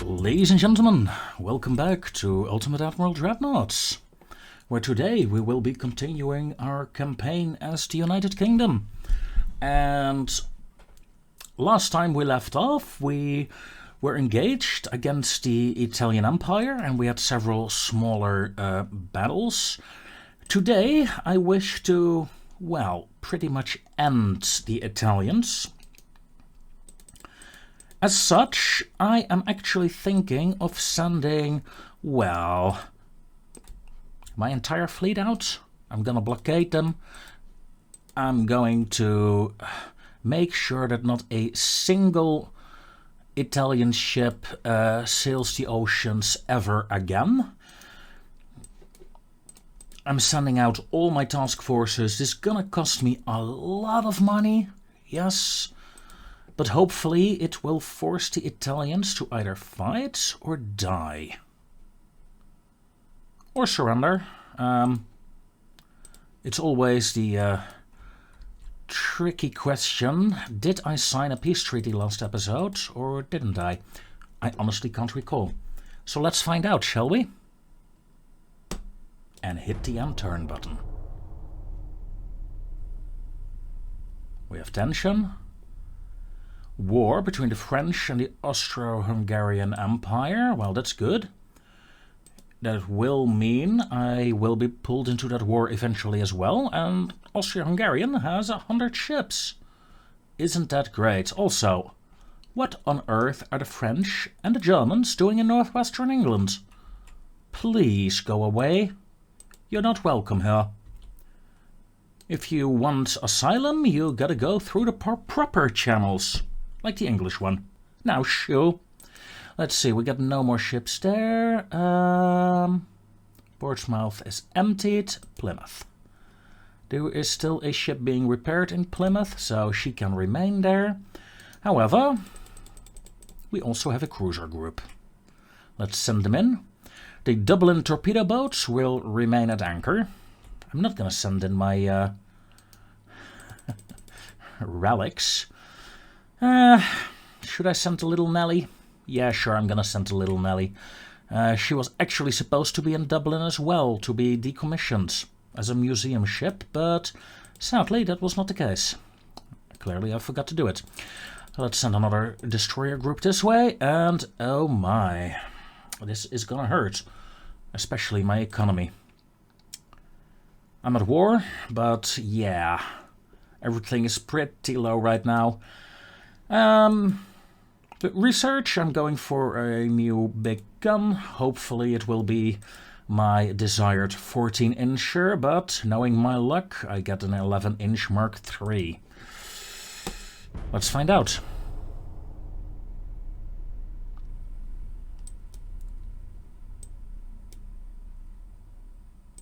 Ladies and gentlemen, welcome back to Ultimate Admiral Dreadnoughts, where today we will be continuing our campaign as the United Kingdom. And last time we left off, we were engaged against the Italian Empire and we had several smaller battles. Today I wish to, well, pretty much end the Italians. As such, I am actually thinking of sending, well, my entire fleet out. I'm gonna blockade them. I'm going to make sure that not a single Italian ship sails the oceans ever again. I'm sending out all my task forces. This is gonna cost me a lot of money, yes. But hopefully it will force the Italians to either fight or die. Or surrender. It's always the tricky question. Did I sign a peace treaty last episode or didn't I? I honestly can't recall. So let's find out, shall we? And hit the end turn button. We have tension. War between the French and the Austro-Hungarian Empire. Well, that's good. That will mean I will be pulled into that war eventually as well, and Austro-Hungarian has 100 ships. Isn't that great? Also, what on earth are the French and the Germans doing in northwestern England? Please go away. You're not welcome here. If you want asylum, you gotta go through the proper channels. Like the English one. Now, shoo. Let's see, we got no more ships there. Portsmouth is emptied. Plymouth. There is still a ship being repaired in Plymouth, so she can remain there. However, we also have a cruiser group. Let's send them in. The Dublin torpedo boats will remain at anchor. I'm not going to send in my relics. Should I send a little Nelly? Yeah, sure, I'm gonna send a little Nelly. She was actually supposed to be in Dublin as well, to be decommissioned as a museum ship, but sadly that was not the case. Clearly I forgot to do it. Let's send another destroyer group this way, and oh my, this is gonna hurt, especially my economy. I'm at war, but yeah, everything is pretty low right now. But research, I'm going for a new big gun. Hopefully it will be my desired 14-incher, but knowing my luck, I get an 11-inch Mark III. Let's find out.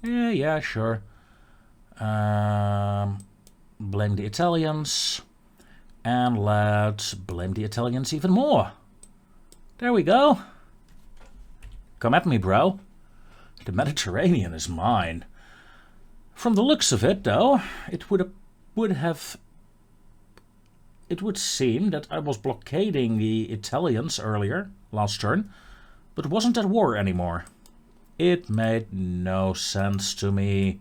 Yeah, sure. Blame the Italians. And let's blame the Italians even more. There we go. Come at me, bro. The Mediterranean is mine. From the looks of it, though, it would seem that I was blockading the Italians earlier, last turn, but wasn't at war anymore. It made no sense to me.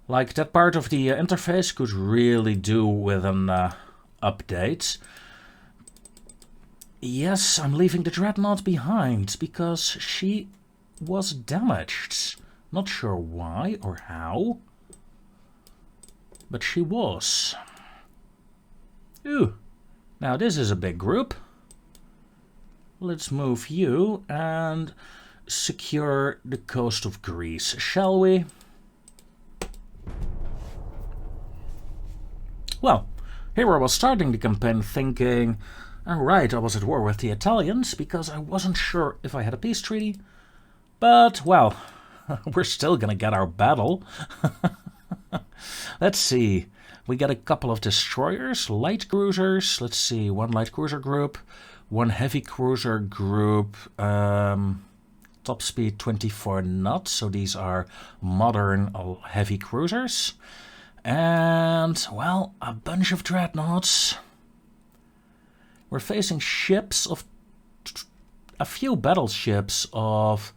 Like, that part of the interface could really do with an update. Yes, I'm leaving the Dreadnought behind, because she was damaged. Not sure why or how, but she was. Ooh, now this is a big group. Let's move you and secure the coast of Greece, shall we? Well, here I was starting the campaign thinking, alright, I was at war with the Italians because I wasn't sure if I had a peace treaty. But, well, we're still gonna get our battle. Let's see, we got a couple of destroyers, light cruisers, let's see, one light cruiser group, one heavy cruiser group, top speed 24 knots, so these are modern heavy cruisers. And, well, a bunch of dreadnoughts. We're facing ships of a few battleships of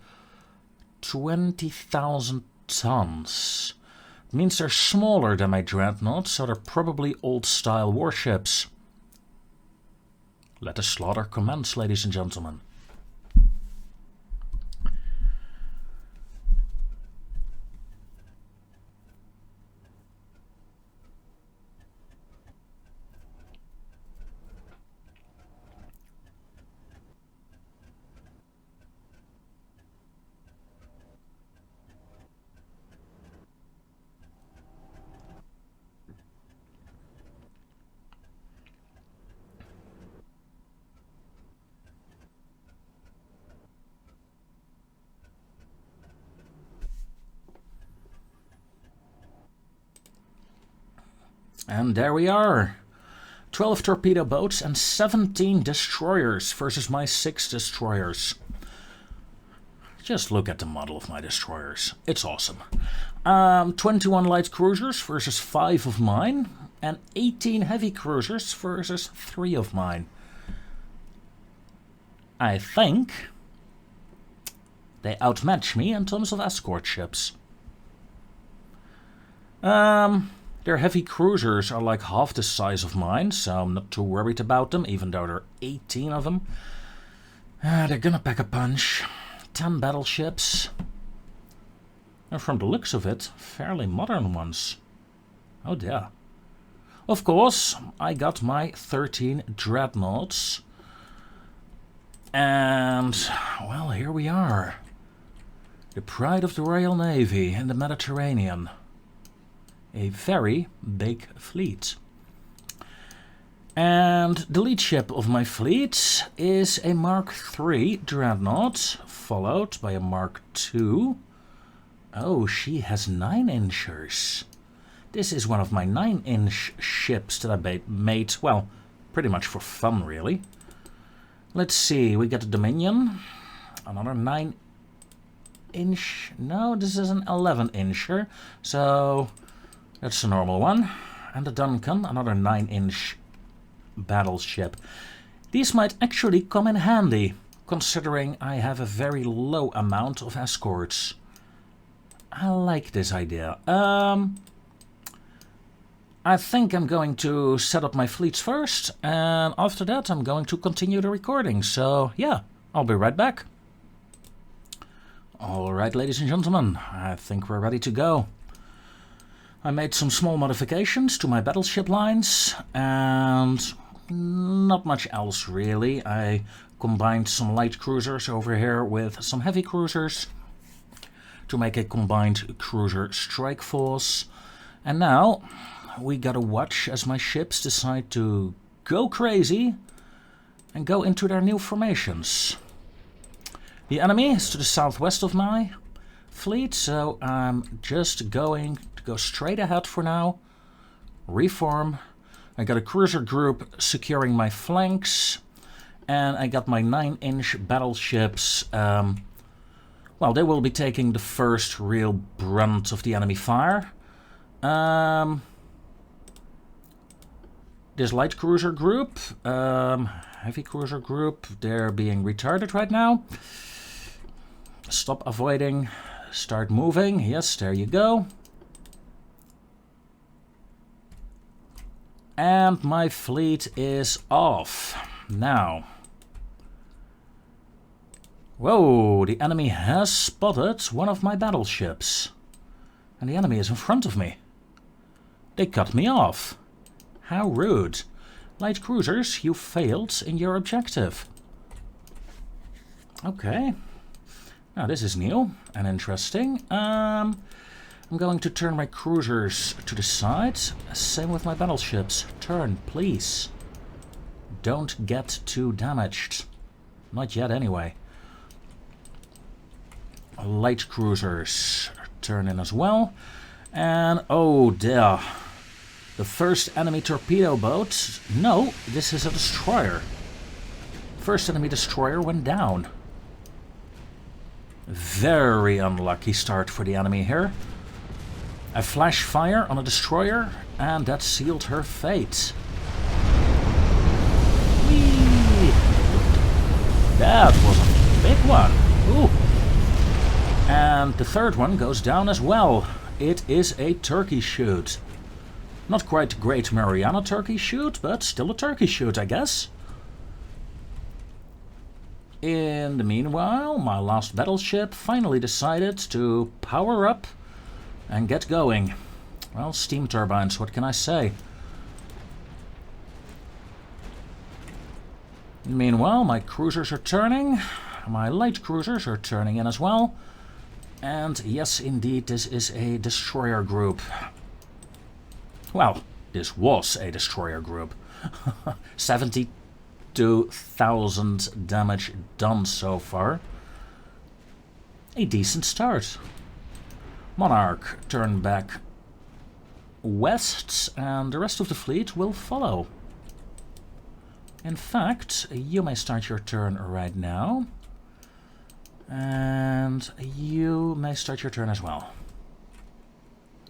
20,000 tons. It means they're smaller than my dreadnought, so they're probably old-style warships. Let the slaughter commence, ladies and gentlemen. And there we are. 12 torpedo boats and 17 destroyers versus my 6 destroyers. Just look at the model of my destroyers. It's awesome. 21 light cruisers versus 5 of mine. And 18 heavy cruisers versus 3 of mine. I think they outmatch me in terms of escort ships. Their heavy cruisers are like half the size of mine, so I'm not too worried about them, even though there are 18 of them. They're gonna pack a punch. 10 battleships. And from the looks of it, fairly modern ones. Oh dear. Of course, I got my 13 dreadnoughts. And, well, here we are. The pride of the Royal Navy in the Mediterranean. A very big fleet. And the lead ship of my fleet is a Mark III dreadnought, followed by a Mark II. Oh, she has 9-inchers. This is one of my 9-inch ships that I made, well, pretty much for fun, really. Let's see, we got the Dominion, another 9-inch. No, this is an 11-incher, so that's a normal one. And the Duncan, another 9-inch battleship. These might actually come in handy, considering I have a very low amount of escorts. I like this idea. I think I'm going to set up my fleets first, and after that I'm going to continue the recording. So yeah, I'll be right back. Alright, ladies and gentlemen, I think we're ready to go. I made some small modifications to my battleship lines, and not much else really. I combined some light cruisers over here with some heavy cruisers to make a combined cruiser strike force. And now we gotta watch as my ships decide to go crazy and go into their new formations. The enemy is to the southwest of my fleet, so I'm just going to go straight ahead for now. Reform. I got a cruiser group securing my flanks, and I got my 9-inch battleships. Well, they will be taking the first real brunt of the enemy fire. This light cruiser group, heavy cruiser group, they're being retarded right now. Stop avoiding, start moving. Yes, there you go. And my fleet is off. Now. Whoa, the enemy has spotted one of my battleships. And the enemy is in front of me. They cut me off. How rude. Light cruisers, you failed in your objective. Okay. Now this is new and interesting. I'm going to turn my cruisers to the side. Same with my battleships. Turn, please. Don't get too damaged. Not yet, anyway. Light cruisers turn in as well. And oh dear. The first enemy torpedo boat. No, this is a destroyer. First enemy destroyer went down. Very unlucky start for the enemy here. A flash fire on a destroyer, and that sealed her fate. Whee! That was a one. Ooh. And the third one goes down as well. It is a turkey shoot. Not quite Great Mariana turkey shoot, but still a turkey shoot, I guess. In the meanwhile, my last battleship finally decided to power up and get going. Well, steam turbines, what can I say? Meanwhile, my cruisers are turning. My light cruisers are turning in as well. And yes, indeed, this is a destroyer group. Well, this was a destroyer group. 72,000 damage done so far. A decent start. Monarch turn back west, and the rest of the fleet will follow. In fact, you may start your turn right now. And you may start your turn as well.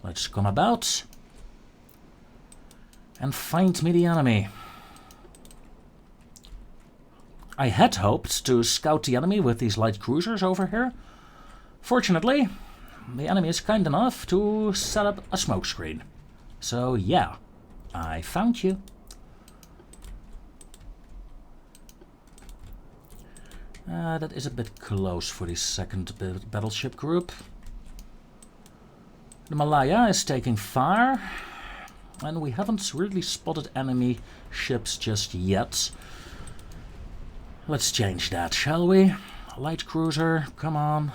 Let's come about and find me the enemy. I had hoped to scout the enemy with these light cruisers over here. Fortunately, the enemy is kind enough to set up a smoke screen. So yeah, I found you. That is a bit close for the second battleship group. The Malaya is taking fire, and we haven't really spotted enemy ships just yet. Let's change that, shall we? Light cruiser, come on.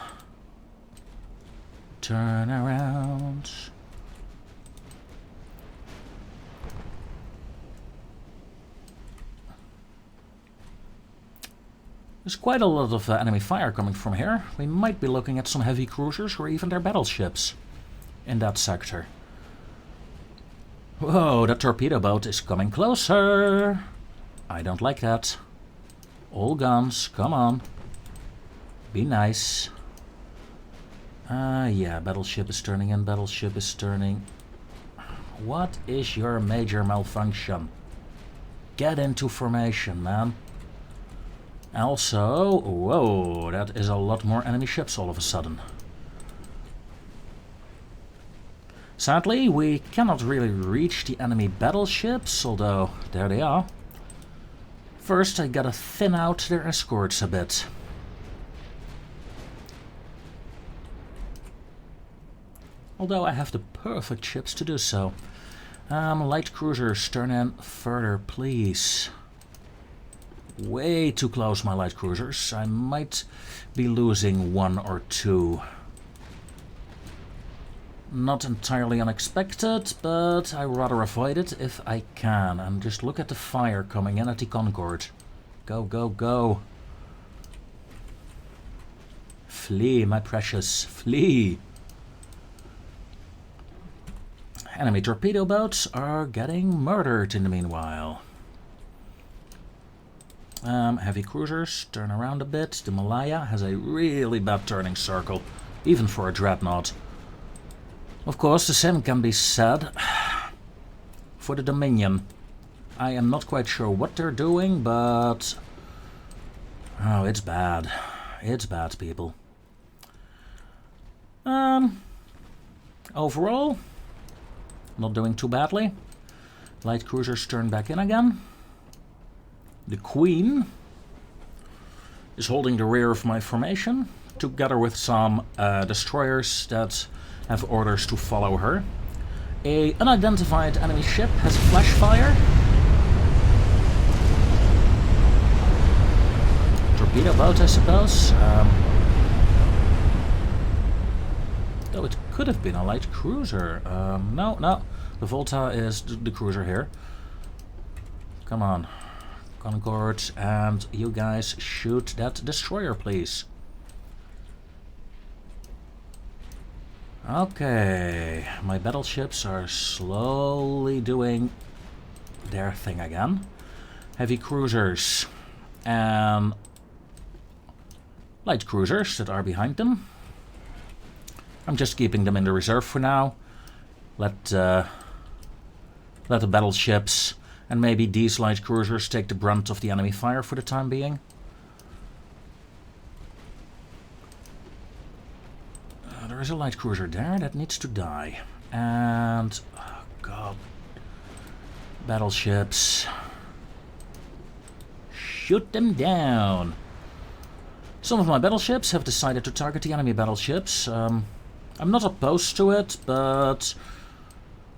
Turn around. There's quite a lot of enemy fire coming from here. We might be looking at some heavy cruisers or even their battleships in that sector. Whoa, that torpedo boat is coming closer. I don't like that. All guns, come on. Be nice. Yeah, battleship is turning in, battleship is turning. What is your major malfunction? Get into formation, man. Also, whoa, that is a lot more enemy ships all of a sudden. Sadly, we cannot really reach the enemy battleships, although there they are. First, I gotta thin out their escorts a bit. Although I have the perfect ships to do so. Light cruisers, turn in further, please. Way too close, my light cruisers. I might be losing one or two. Not entirely unexpected, but I rather avoid it if I can. And just look at the fire coming in at the Concorde. Go, go, go. Flee, my precious, flee. Enemy torpedo boats are getting murdered in the meanwhile. Heavy cruisers, turn around a bit. The Malaya has a really bad turning circle, even for a dreadnought. Of course, the same can be said for the Dominion. I am not quite sure what they're doing, but... oh, it's bad. It's bad, people. Overall, not doing too badly. Light cruisers turn back in again. The Queen is holding the rear of my formation, together with some destroyers that have orders to follow her. A unidentified enemy ship has flash fire. Torpedo boat, I suppose. Though it could have been a light cruiser. No. The Volta is the cruiser here. Come on. Concorde, and you guys shoot that destroyer, please. Okay, my battleships are slowly doing their thing again. Heavy cruisers and light cruisers that are behind them. I'm just keeping them in the reserve for now. Let the battleships and maybe these light cruisers take the brunt of the enemy fire for the time being. there is a light cruiser there that needs to die. And... oh god. Battleships. Shoot them down. Some of my battleships have decided to target the enemy battleships. I'm not opposed to it, but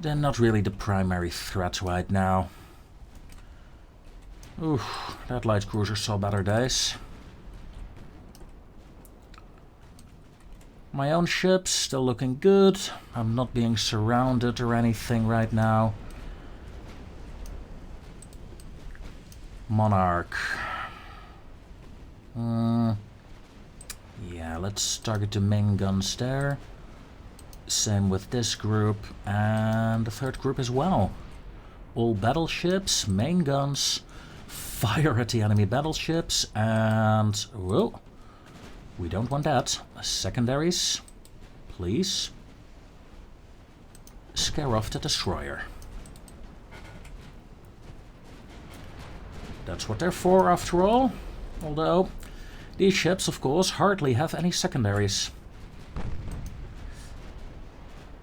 they're not really the primary threat right now. Oof, that light cruiser saw better days. My own ship's still looking good. I'm not being surrounded or anything right now. Monarch. Yeah, let's target the main guns there. Same with this group and the third group as well. All battleships, main guns, fire at the enemy battleships, and... whoa, we don't want that. Secondaries, please. Scare off the destroyer. That's what they're for, after all. Although, these ships, of course, hardly have any secondaries.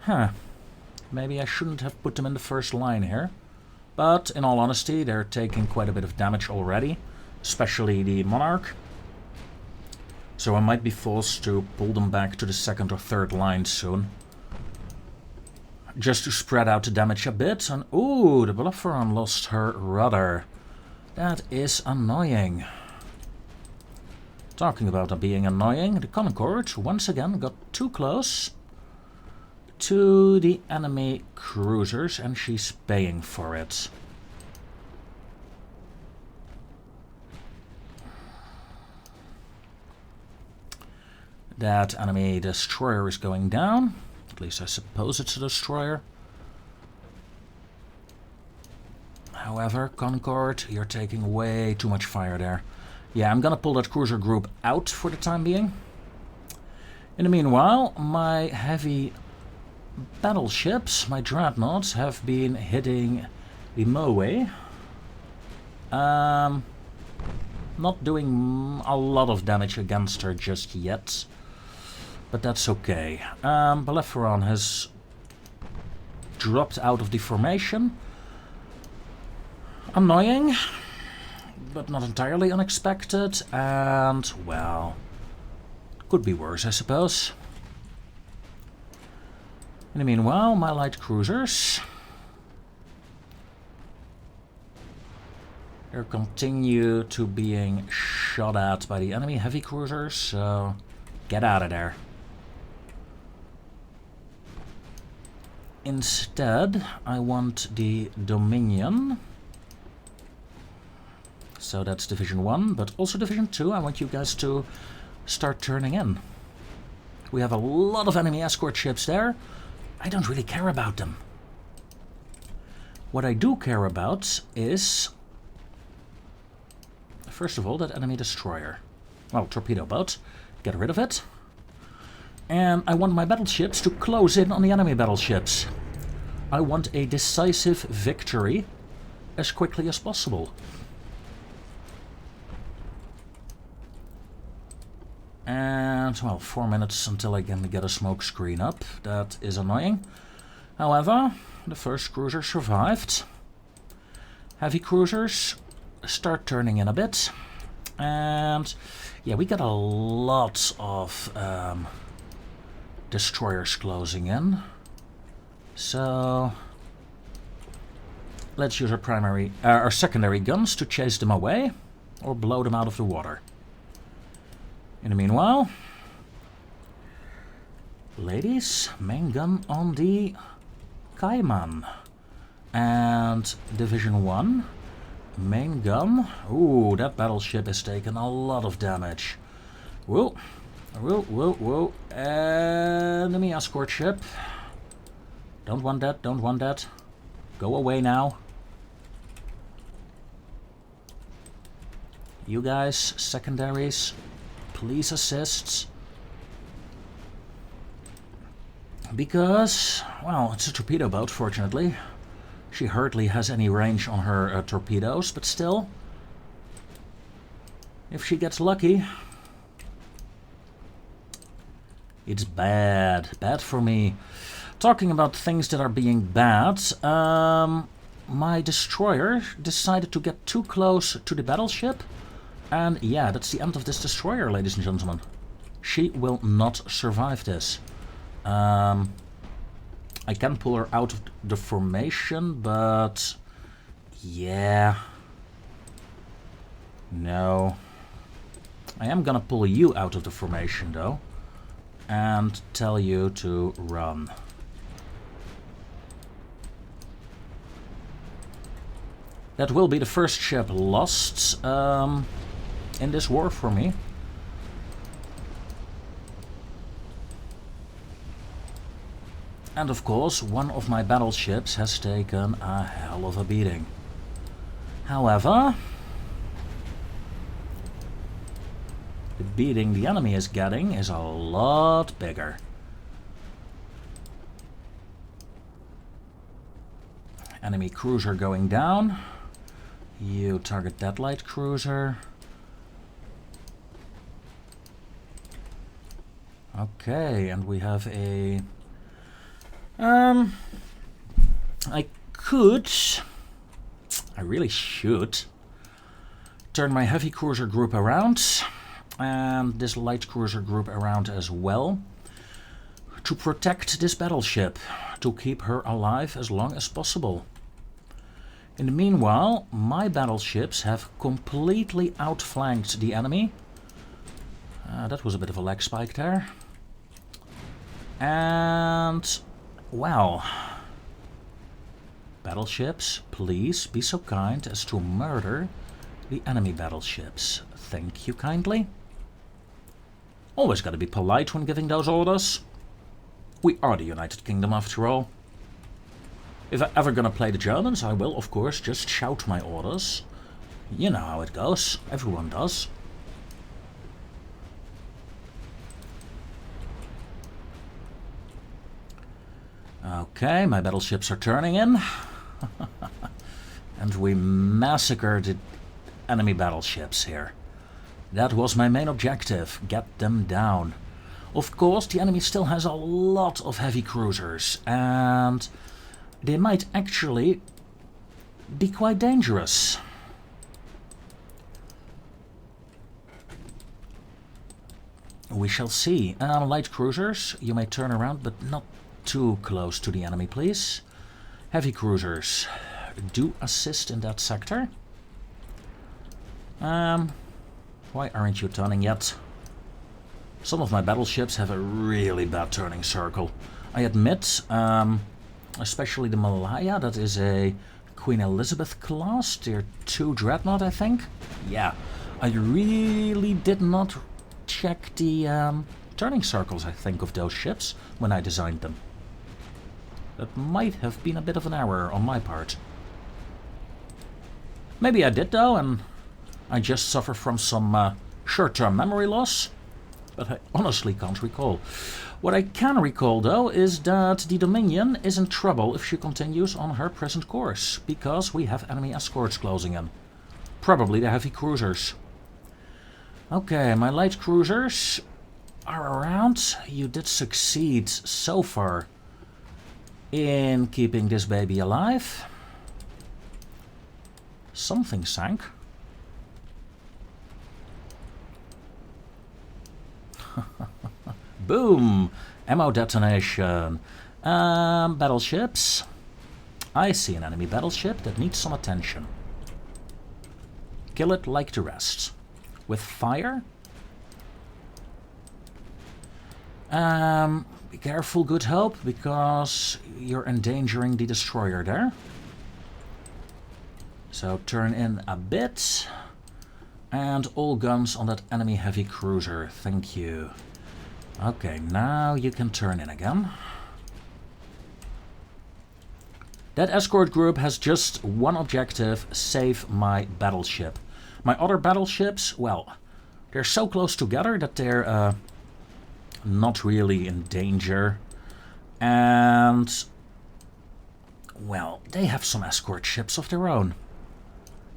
Huh. Maybe I shouldn't have put them in the first line here. But, in all honesty, they're taking quite a bit of damage already. Especially the Monarch. So I might be forced to pull them back to the second or third line soon. Just to spread out the damage a bit. And, ooh, the Bellerophon lost her rudder. That is annoying. Talking about being annoying, the Concorde once again got too close to the enemy cruisers and she's paying for it. That enemy destroyer is going down. At least I suppose it's a destroyer. However, Concorde, you're taking way too much fire there. Yeah, I'm gonna pull that cruiser group out for the time being. In the meanwhile, my heavy battleships, my dreadnoughts, have been hitting the Moe. Not doing a lot of damage against her just yet. But that's okay. Bellerophon has dropped out of the formation. Annoying, but not entirely unexpected, and, well, could be worse, I suppose. In the meanwhile, my light cruisers, they continue to being shot at by the enemy heavy cruisers, so get out of there. Instead, I want the Dominion. So that's Division 1, but also Division 2, I want you guys to start turning in. We have a lot of enemy escort ships there. I don't really care about them. What I do care about is, first of all, that enemy destroyer. Well, torpedo boat. Get rid of it. And I want my battleships to close in on the enemy battleships. I want a decisive victory as quickly as possible. And, well, 4 minutes until I can get a smoke screen up. That is annoying. However, the first cruiser survived. Heavy cruisers start turning in a bit. And, yeah, we got a lot of destroyers closing in. So, let's use our secondary guns to chase them away or blow them out of the water. In the meanwhile, ladies, main gun on the Cayman. And Division 1, main gun. Ooh, that battleship has taken a lot of damage. Whoa, whoa, whoa, whoa. Enemy escort ship. Don't want that, don't want that. Go away now. You guys, secondaries. Please assist. Because, well, it's a torpedo boat, fortunately. She hardly has any range on her torpedoes, but still. If she gets lucky. It's bad. Bad for me. Talking about things that are being bad, my destroyer decided to get too close to the battleship. And yeah, that's the end of this destroyer, ladies and gentlemen. She will not survive this. I can pull her out of the formation, but yeah. No. I am gonna pull you out of the formation though, and tell you to run. That will be the first ship lost in this war for me. And of course, one of my battleships has taken a hell of a beating. However, the beating the enemy is getting is a lot bigger. Enemy cruiser going down. You target that light cruiser. Okay, and we have a... I really should turn my heavy cruiser group around and this light cruiser group around as well to protect this battleship, to keep her alive as long as possible. In the meanwhile, my battleships have completely outflanked the enemy. That was a bit of a lag spike there. And, well, battleships, please be so kind as to murder the enemy battleships. Thank you kindly. Always gotta be polite when giving those orders. We are the United Kingdom after all. If I'm ever gonna play the Germans, I will of course just shout my orders. You know how it goes, everyone does. Okay, my battleships are turning in. And we massacred the enemy battleships here. That was my main objective, get them down. Of course, the enemy still has a lot of heavy cruisers, and they might actually be quite dangerous. We shall see. Light cruisers, you may turn around, but not too close to the enemy, please. Heavy cruisers, do assist in that sector. Why aren't you turning yet? Some of my battleships have a really bad turning circle. I admit, especially the Malaya, that is a Queen Elizabeth class, tier 2 dreadnought, I think. Yeah, I really did not check the turning circles, I think, of those ships when I designed them. That might have been a bit of an error on my part. Maybe I did though, and I just suffer from some short-term memory loss, but I honestly can't recall. What I can recall though is that the Dominion is in trouble if she continues on her present course, because we have enemy escorts closing in. Probably the heavy cruisers. Okay, my light cruisers are around. You did succeed so far in keeping this baby alive. Something sank. Boom! Ammo detonation. Battleships. I see an enemy battleship that needs some attention. Kill it like the rest. With fire. Be careful, Good Hope, because you're endangering the destroyer there. So turn in a bit. And all guns on that enemy heavy cruiser. Thank you. Okay, now you can turn in again. That escort group has just one objective: save my battleship. My other battleships, well, they're so close together that they're not really in danger. And, well, they have some escort ships of their own.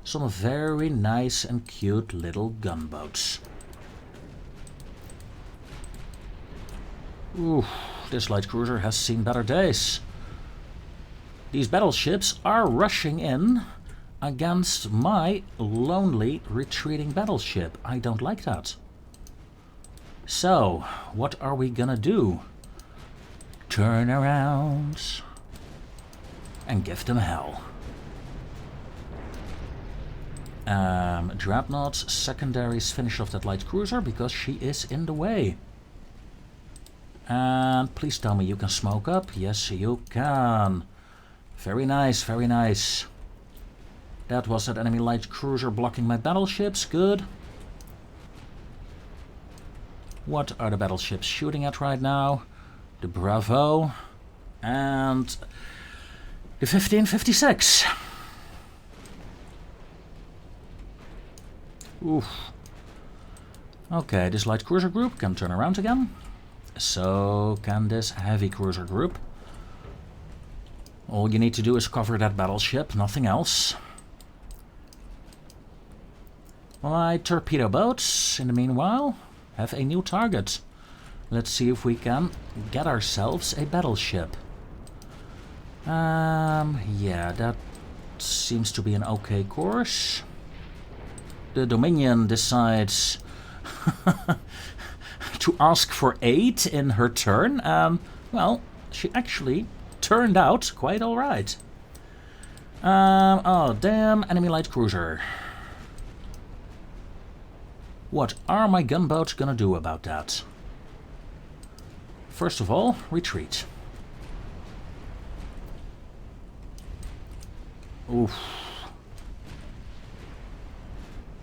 Some very nice and cute little gunboats. Ooh, this light cruiser has seen better days. These battleships are rushing in against my lonely retreating battleship. I don't like that. So, what are we gonna do? Turn around and give them hell. Dreadnoughts, secondaries, finish off that light cruiser because she is in the way. And please tell me you can smoke up. Yes, you can. Very nice, very nice. That was that enemy light cruiser blocking my battleships. Good. What are the battleships shooting at right now? The Bravo and the 1556. Oof. Okay, this light cruiser group can turn around again. So can this heavy cruiser group. All you need to do is cover that battleship, nothing else. My torpedo boats, in the meanwhile, have a new target. Let's see if we can get ourselves a battleship. Yeah, that seems to be an okay course. The Dominion decides to ask for aid in her turn. Well, she actually turned out quite alright. Oh, damn, enemy light cruiser. What are my gunboats gonna do about that? First of all, retreat. Oof.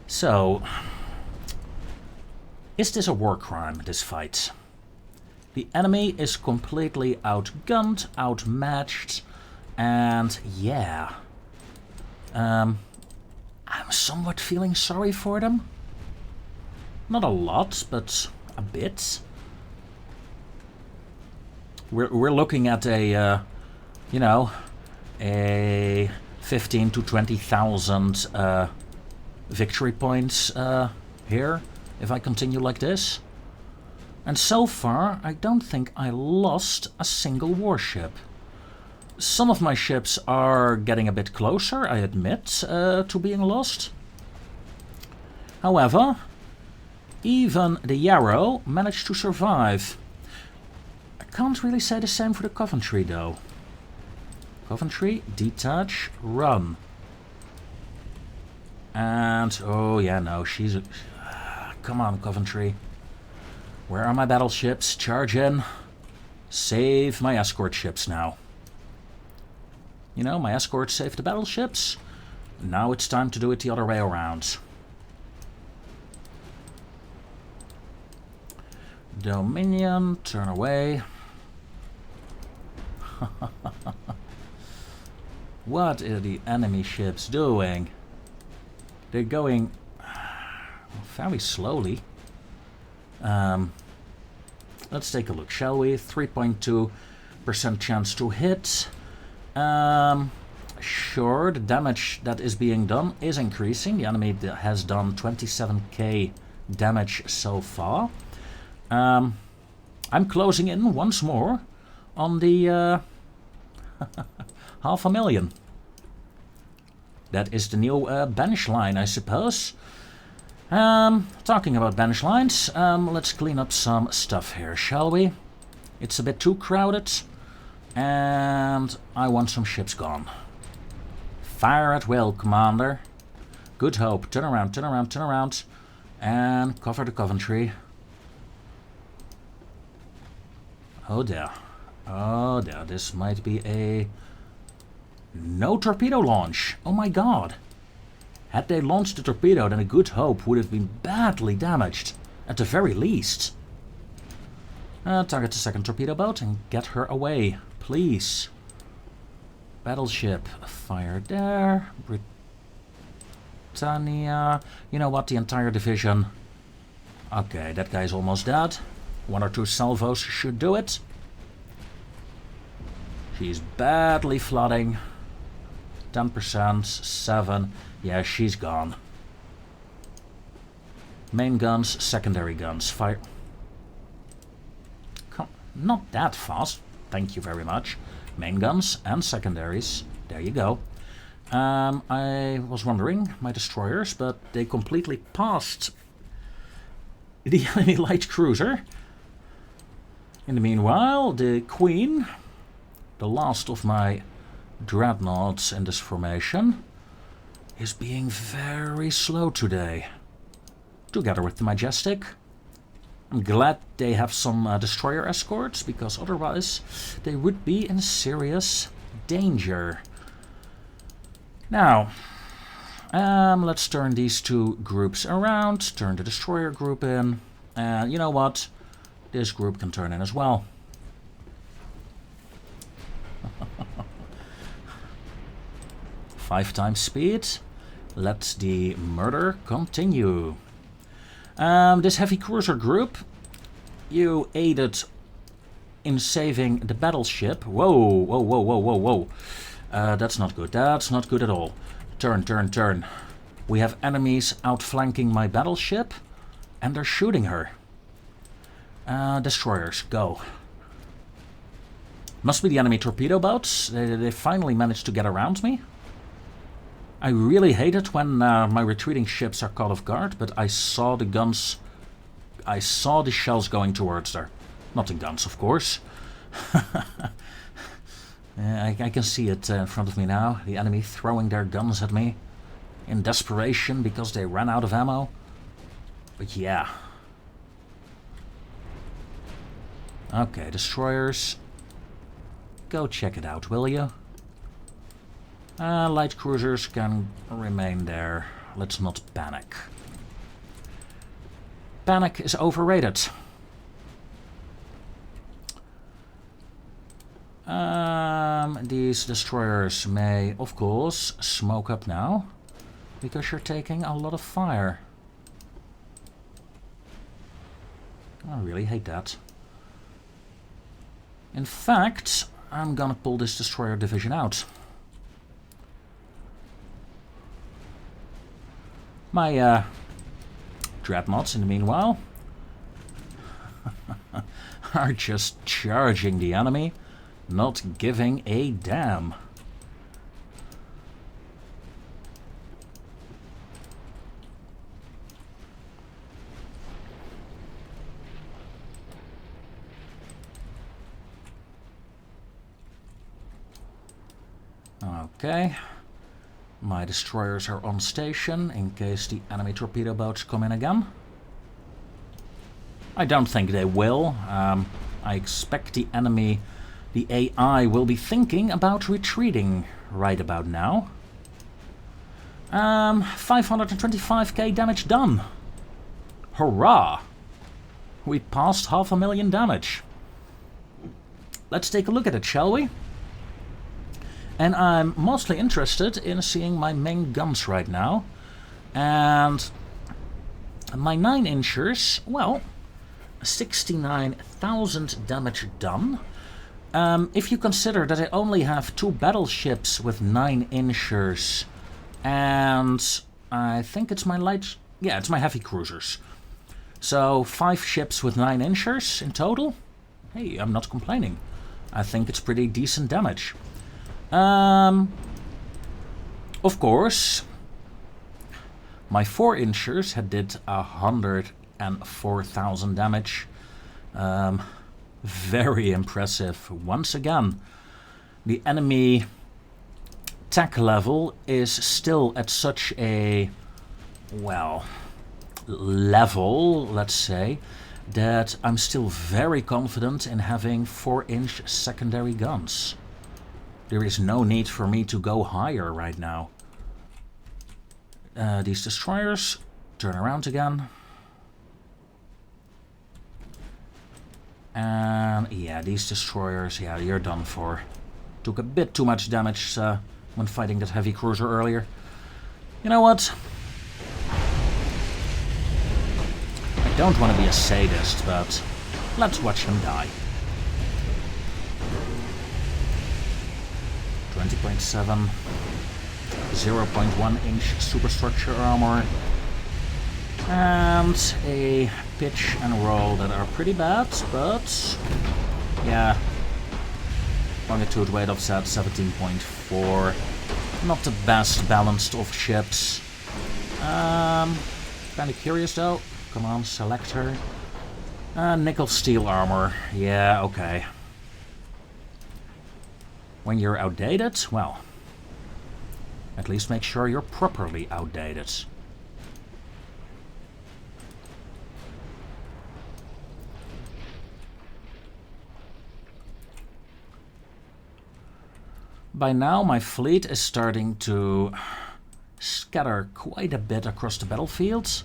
So, is this a war crime, this fight? The enemy is completely outgunned, outmatched, and yeah. I'm somewhat feeling sorry for them. Not a lot, but a bit. We're looking at a, you know, a 15 to 20,000 victory points here, if I continue like this. And so far, I don't think I lost a single warship. Some of my ships are getting a bit closer, I admit, to being lost. However, even the Yarrow managed to survive. I can't really say the same for the Coventry, though. Coventry, detach, run. And, oh yeah, no, she's... come on, Coventry. Where are my battleships? Charge in. Save my escort ships now. You know, my escorts saved the battleships. Now it's time to do it the other way around. Dominion, turn away. What are the enemy ships doing? They're going very slowly. Let's take a look, shall we? 3.2% chance to hit. Sure, the damage that is being done is increasing. The enemy has done 27k damage so far. I'm closing in once more on the 500,000. That is the new bench line, I suppose. Talking about bench lines, let's clean up some stuff here, shall we? It's a bit too crowded, and I want some ships gone. Fire at will, Commander. Good Hope, turn around, turn around, turn around, and cover the Coventry. Oh dear. Oh dear, this might be a... no torpedo launch. Oh my god. Had they launched the torpedo, then a Good Hope would have been badly damaged, at the very least. Target the second torpedo boat and get her away, please. Battleship, fire there. Britannia. You know what, the entire division. Okay, that guy's almost dead. 1 or 2 salvos should do it. She's badly flooding. 10%, 7. Yeah, she's gone. Main guns, secondary guns. Fire. Come. not that fast. Thank you very much. Main guns and secondaries. There you go. I was wondering, my destroyers, but they completely passed the enemy light cruiser. In the meanwhile, the Queen, the last of my dreadnoughts in this formation, is being very slow today. Together with the Majestic. I'm glad they have some destroyer escorts, because otherwise they would be in serious danger. Now, let's turn these two groups around, turn the destroyer group in, and you know what? This group can turn in as well. 5 times speed. Let the murder continue. This heavy cruiser group, you aided in saving the battleship. Whoa, whoa, whoa, whoa, whoa, whoa. That's not good. That's not good at all. Turn, turn, turn. We have enemies outflanking my battleship, and they're shooting her. Destroyers, go. Must be the enemy torpedo boats. They finally managed to get around me. I really hate it when my retreating ships are caught off guard, but I saw the guns... I saw the shells going towards her. Not the guns, of course. I can see it in front of me now. The enemy throwing their guns at me in desperation because they ran out of ammo. But yeah. Okay, destroyers. Go check it out, will you? Light cruisers can remain there. Let's not panic. Panic is overrated. These destroyers may, of course, smoke up now, because you're taking a lot of fire. I really hate that. In fact, I'm gonna pull this destroyer division out. My dreadnoughts, in the meanwhile, are just charging the enemy, not giving a damn. Okay. My destroyers are on station in case the enemy torpedo boats come in again. I don't think they will. I expect the enemy, the AI, will be thinking about retreating right about now. 525k damage done. Hurrah! We passed 500,000 damage. Let's take a look at it, shall we? And I'm mostly interested in seeing my main guns right now. And my 9-inchers, well, 69,000 damage done. If you consider that I only have 2 battleships with 9-inchers, and I think it's my light... yeah, it's my heavy cruisers. So 5 ships with 9-inchers in total. Hey, I'm not complaining. I think it's pretty decent damage. Of course, my 4-inchers had did 104,000 damage. Very impressive. Once again, the enemy tech level is still at such a, well, level, let's say, that I'm still very confident in having 4-inch secondary guns. There is no need for me to go higher right now. These destroyers turn around again. And yeah, these destroyers, yeah, you're done for. Took a bit too much damage when fighting that heavy cruiser earlier. You know what? I don't want to be a sadist, but let's watch them die. 20.7, 0.1 inch superstructure armor, and a pitch and roll that are pretty bad, but Yeah. Longitude weight offset 17.4. Not the best balanced of ships. Kinda curious though. Come on, select her. Nickel steel armor. Yeah, okay. When you're outdated, well, at least make sure you're properly outdated. By now my fleet is starting to scatter quite a bit across the battlefields.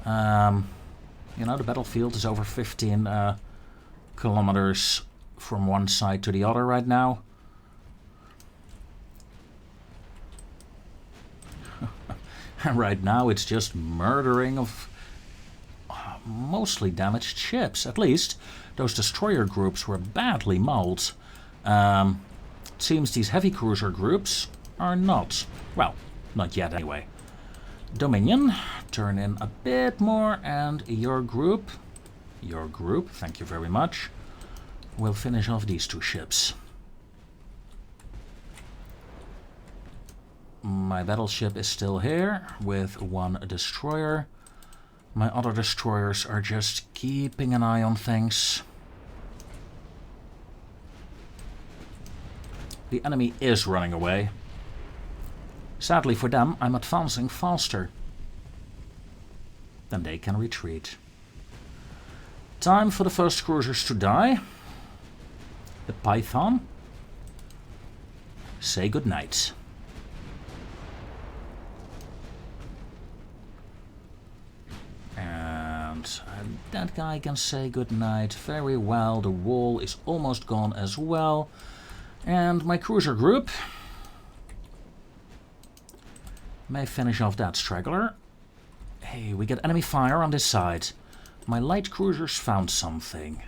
You know, the battlefield is over 15 kilometers from one side to the other right now. And right now it's just murdering of mostly damaged ships. At least those destroyer groups were badly mauled. Seems these heavy cruiser groups are not. Well, not yet anyway. Dominion, turn in a bit more, and your group, thank you very much, will finish off these two ships. My battleship is still here with one destroyer. My other destroyers are just keeping an eye on things. The enemy is running away. Sadly for them, I'm advancing faster. Then they can retreat. Time for the first cruisers to die. The Python. Say goodnight. And that guy can say goodnight. Very well, the wall is almost gone as well. And my cruiser group may finish off that straggler. Hey, we get enemy fire on this side. My light cruisers found something.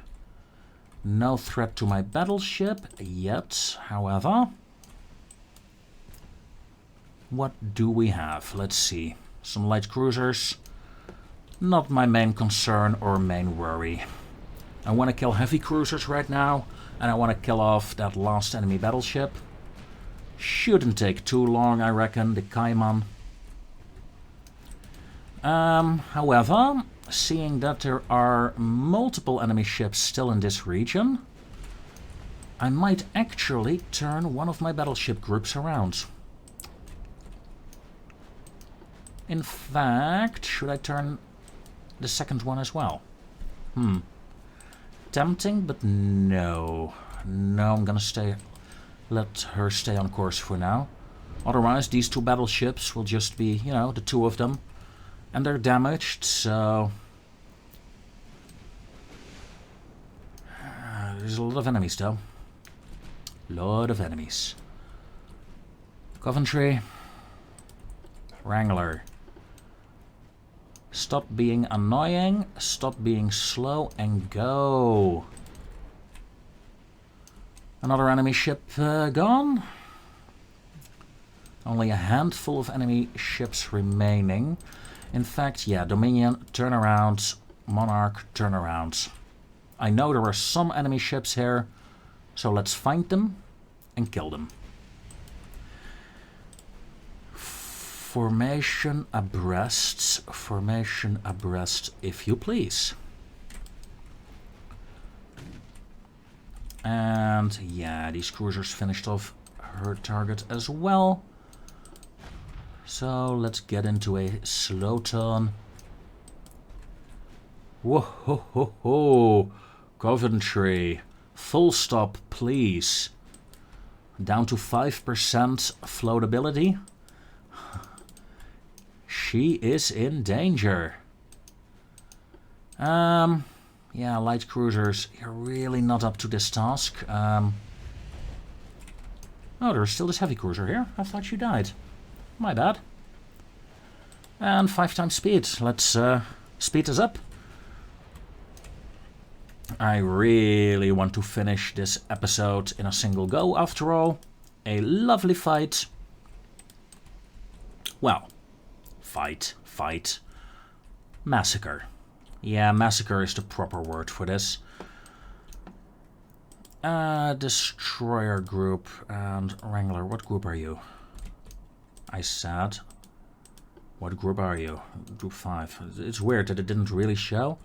No threat to my battleship yet, however. What do we have? Let's see. Some light cruisers. Not my main concern or main worry. I want to kill heavy cruisers right now, and I want to kill off that last enemy battleship. Shouldn't take too long, I reckon, the Cayman. However, seeing that there are multiple enemy ships still in this region, I might actually turn one of my battleship groups around. In fact, should I turn the second one as well? Tempting, but no. No, I'm gonna let her stay on course for now. Otherwise, these two battleships will just be, you know, the two of them. And they're damaged, so... there's a lot of enemies, though. Lot of enemies. Coventry. Wrangler. Stop being annoying, stop being slow, and go. Another enemy ship gone. Only a handful of enemy ships remaining. In fact, yeah, Dominion, turn around. Monarch, turn around. I know there are some enemy ships here, so let's find them and kill them. Formation abreast, if you please. And yeah, these cruisers finished off her target as well. So let's get into a slow turn. Whoa ho ho ho! Coventry, full stop please. Down to 5% floatability. She is in danger. Yeah, light cruisers, you're really not up to this task. Oh, there's still this heavy cruiser here. I thought you died. My bad. And 5 times speed. Let's speed this up. I really want to finish this episode in a single go after all. A lovely fight. Well, fight. Massacre. Yeah, massacre is the proper word for this. Destroyer group and Wrangler. What group are you? I said. What group are you? Group 5. It's weird that it didn't really show.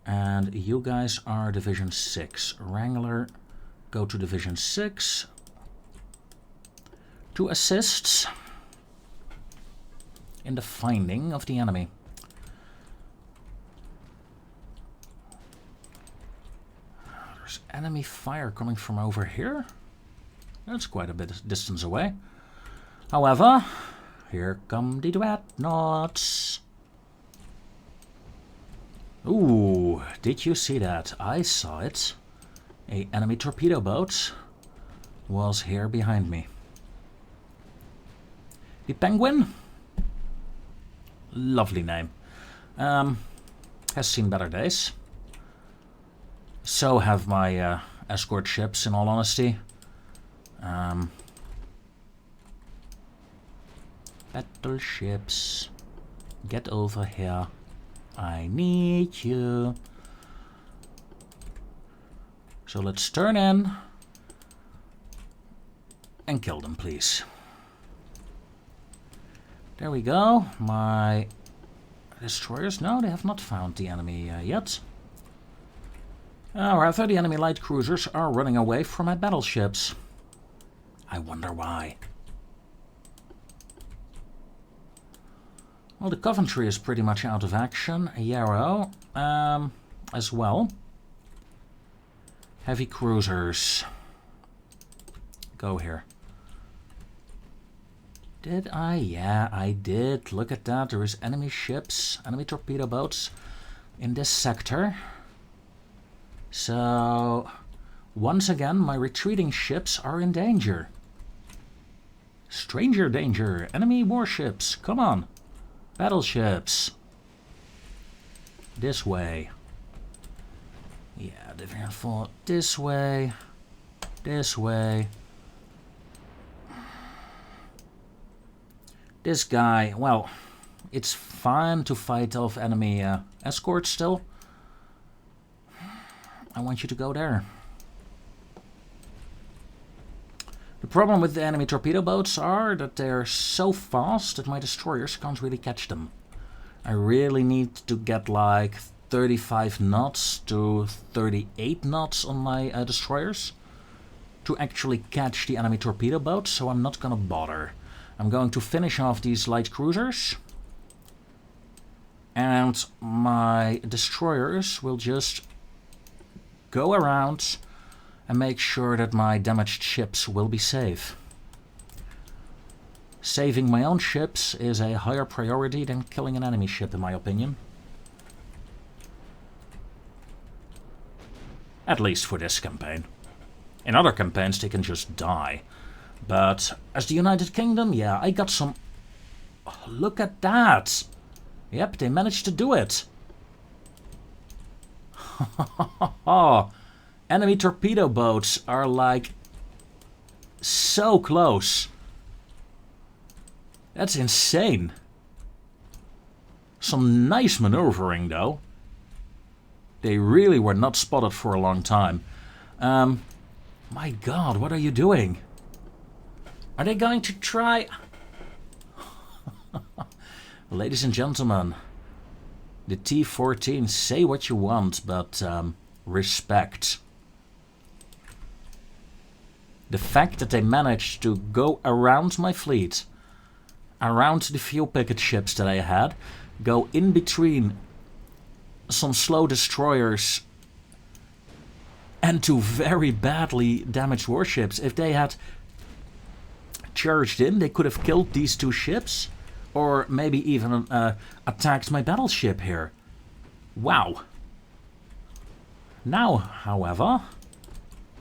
And you guys are Division 6. Wrangler, go to Division 6 to assist in the finding of the enemy. There's enemy fire coming from over here. That's quite a bit of distance away. However, here come the dreadnoughts. Ooh, did you see that? I saw it. A enemy torpedo boat was here behind me. The Penguin, lovely name, has seen better days. So have my escort ships, in all honesty. Battleships, get over here. I need you. So let's turn in and kill them, please. There we go. My destroyers, no, they have not found the enemy yet. Rather, the enemy light cruisers are running away from my battleships. I wonder why. Well, the Coventry is pretty much out of action. Yarrow, as well. Heavy cruisers. Go here. Did I? Yeah, I did. Look at that. There is enemy ships, enemy torpedo boats in this sector. So, once again, my retreating ships are in danger. Stranger danger. Enemy warships. Come on. Battleships. This way. Yeah, Division 4. This way. This way. This guy, well, it's fine to fight off enemy escorts still. I want you to go there. The problem with the enemy torpedo boats are that they're so fast that my destroyers can't really catch them. I really need to get like 35 knots to 38 knots on my destroyers to actually catch the enemy torpedo boats, so I'm not gonna bother. I'm going to finish off these light cruisers, and my destroyers will just go around and make sure that my damaged ships will be safe. Saving my own ships is a higher priority than killing an enemy ship, in my opinion. At least for this campaign. In other campaigns they can just die. But as the United Kingdom, yeah, I got some... Oh, look at that! Yep, they managed to do it. Enemy torpedo boats are like so close. That's insane. Some nice maneuvering though. They really were not spotted for a long time. My God, what are you doing? Are they going to try... Ladies and gentlemen, the T-14, say what you want, but respect. The fact that they managed to go around my fleet, around the fuel picket ships that I had, go in between some slow destroyers and two very badly damaged warships. If they had charged in, they could have killed these two ships, or maybe even attacked my battleship here. Wow. Now, however,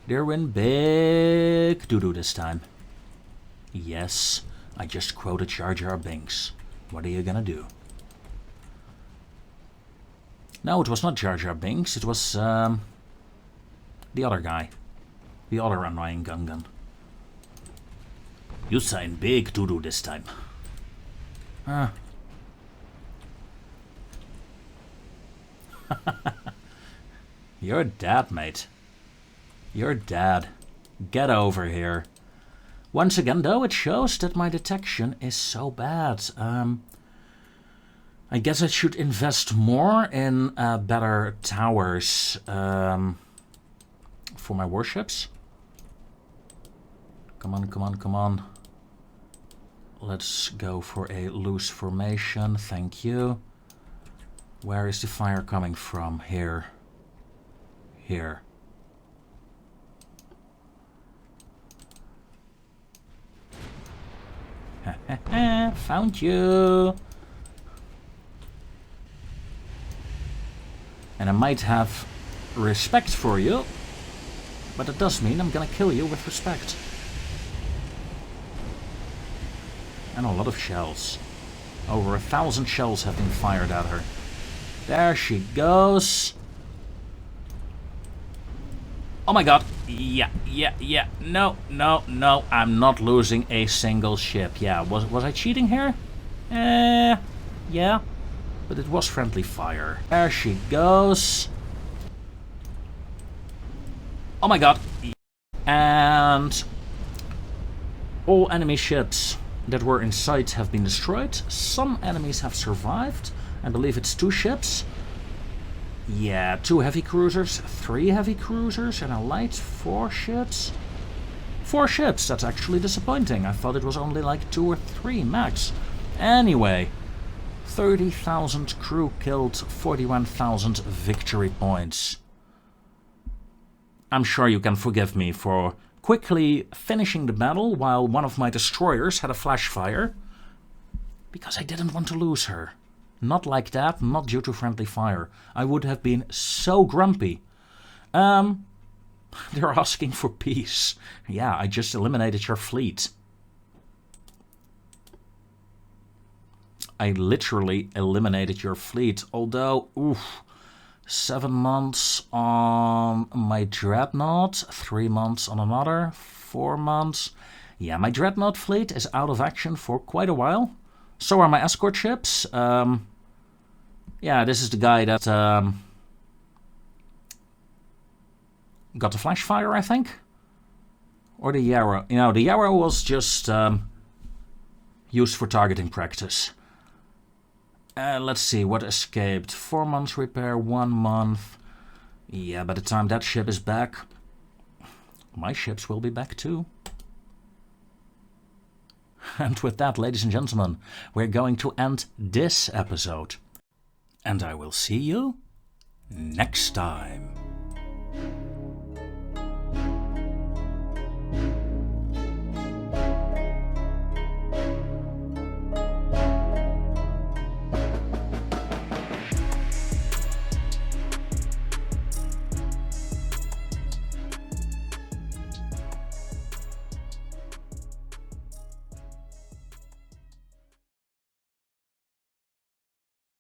they're in big doo-doo this time. Yes, I just quoted Jar Jar Binks. What are you gonna do? No, it was not Jar Jar Binks, it was the other guy. The other annoying gun. You sign big doo-doo this time. You're dead, mate. You're dead. Get over here. Once again, though, it shows that my detection is so bad. I guess I should invest more in better towers for my warships. Come on, come on, come on. Let's go for a loose formation. Thank you. Where is the fire coming from? Here. Here. Found you. And I might have respect for you, but it does mean I'm gonna kill you with respect. And a lot of shells. Over 1,000 shells have been fired at her. There she goes. Oh my god. Yeah. No. I'm not losing a single ship. Yeah, was I cheating here? Yeah. But it was friendly fire. There she goes. Oh my god. And all enemy ships that were in sight have been destroyed. Some enemies have survived. I believe it's 2 ships. Yeah, 2 heavy cruisers, 3 heavy cruisers, and a light 4 ships. 4 ships, that's actually disappointing. I thought it was only like 2 or 3 max. Anyway, 30,000 crew killed, 41,000 victory points. I'm sure you can forgive me for quickly finishing the battle while one of my destroyers had a flash fire, because I didn't want to lose her. Not like that, not due to friendly fire. I would have been so grumpy. They're asking for peace. Yeah, I just eliminated your fleet. I literally eliminated your fleet, although, oof. 7 months on my Dreadnought, 3 months on another, 4 months. Yeah, my Dreadnought fleet is out of action for quite a while. So are my escort ships. Yeah, this is the guy that got the flash fire, I think. Or the Yarrow. You know, the Yarrow was just used for targeting practice. Let's see, what escaped? 4 months repair, 1 month. Yeah, by the time that ship is back, my ships will be back too. And with that, ladies and gentlemen, we're going to end this episode. And I will see you next time.